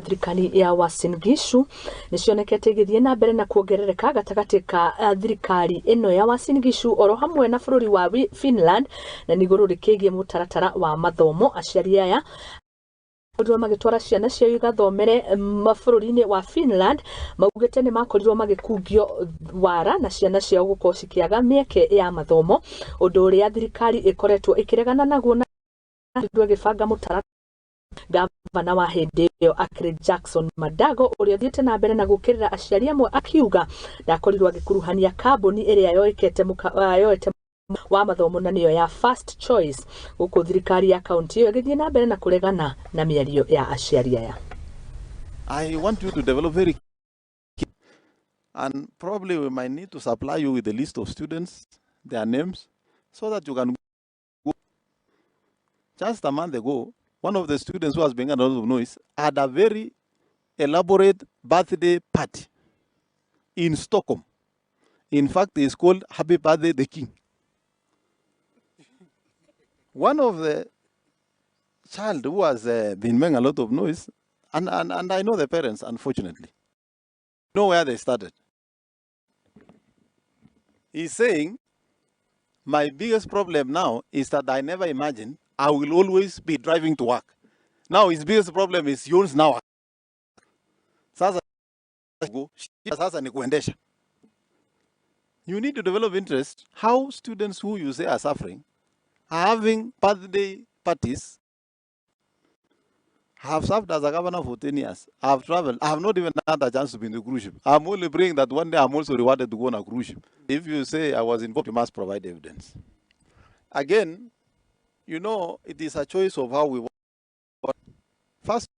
thirikari ya Uasin Gishu nicionekete igithie na mbere na kuongerereka gatagati ka thirikari ino ya Uasin Gishu oro hamwe na bururi wa Finland na niguru rikigie mutaratara wa mathomo. Aciari aya korirwo magitwara ciana ciao igathomere mabũrũri-inĩ wa Finland maugĩte nĩ makorirwo magĩkungio wara na ciana ciao gũkorwo cikiaga mĩeke ya mathomo, ũndũ ũrĩa thirikari ĩkoretwo ĩkĩregana naguo na gĩbanga mũtaratara. Gavana wa hindi ĩyo akĩrĩ Jackson Madago ũrĩa thiĩte na mbere na gũkĩrĩra aciari amwe akiuga ndakorirwo agĩkuruhania kambuni ĩrĩa yoete wa mathomo na niyo ya First Choice, gũkũ thirikari ya kaunti ĩyo ĩgĩthiĩ na mbere na kũregana na mĩario ya aciari aya. I want you to develop very and probably we might need to supply you with a list of students, their names, so that you can go. Just a month ago, one of the students who was making a lot of noise had a very elaborate birthday party in Stockholm. In fact, it's called Happy Birthday the King. One of the child who has been making a lot of noise, and I know the parents, unfortunately, know where they started. He's saying, my biggest problem now is that I never imagined I will always be driving to work. Now his biggest problem is he owns now. You need to develop interest. How students who you say are suffering are having birthday parties. I have served as a governor for 10 years. I have traveled. I have not even had a chance to be in the cruise ship. I'm only praying that one day I'm also rewarded to go on a cruise ship. If you say I was involved, you must provide evidence. Again, you know, it is a choice of how we want. First,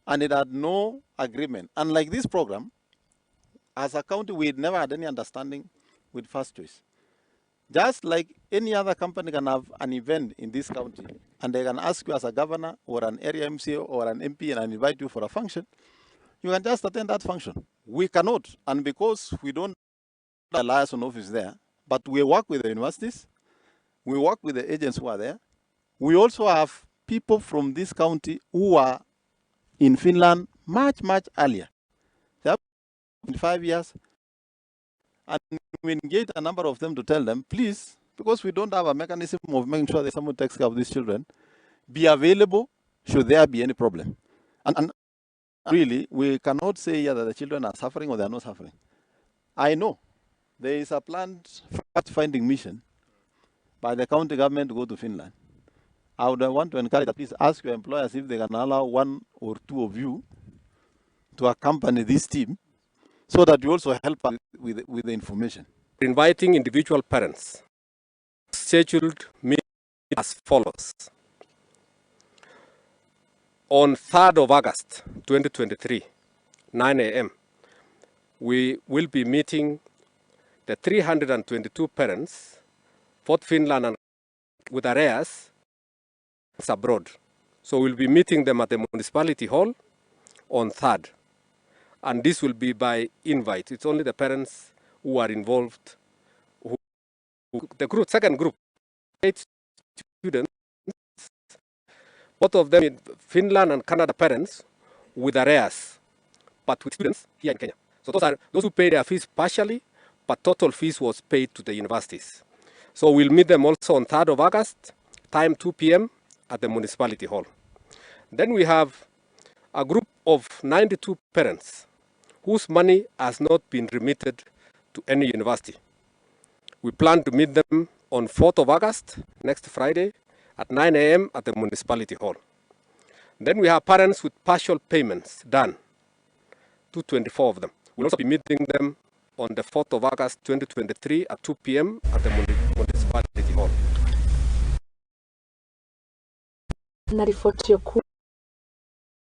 and it had no agreement. Unlike this program, as a county, we never had any understanding with First Choice. Just like any other company can have an event in this county, and they can ask you as a governor or an area MCA or an MP and invite you for a function, you can just attend that function. We cannot, and because we don't have a liaison office there, but we work with the universities, we work with the agents who are there. We also have people from this county who are in Finland much, much earlier. They have been 5 years. And we engage a number of them to tell them, please, because we don't have a mechanism of making sure that someone takes care of these children, be available should there be any problem. And really, we cannot say here that the children are suffering or they are not suffering. I know there is a planned fact-finding mission by the county government to go to Finland. I would want to encourage that please ask your employers if they can allow 1 or 2 of you to accompany this team so that you also help with the information. Inviting individual parents. Scheduled meeting as follows. On 3rd of August 2023, 9 a.m., we will be meeting the 322 parents, both Finland and with areas abroad. So we'll be meeting them at the municipality hall on 3rd. And this will be by invite. It's only the parents who are involved. The second group, 8 students, both of them in Finland and Canada parents with areas, but with students here in Kenya. So those are those who pay their fees partially, but total fees was paid to the universities. So we'll meet them also on 3rd of August, time 2 p.m. at the municipality hall. Then we have a group of 92 parents whose money has not been remitted to any university. We plan to meet them on 4th of August, next Friday, at 9 a.m. at the municipality hall. Then we have parents with partial payments done, 224 of them. We'll also be meeting them on the 4th of August 2023 at 2 p.m. at the municipality hall. Na ripoti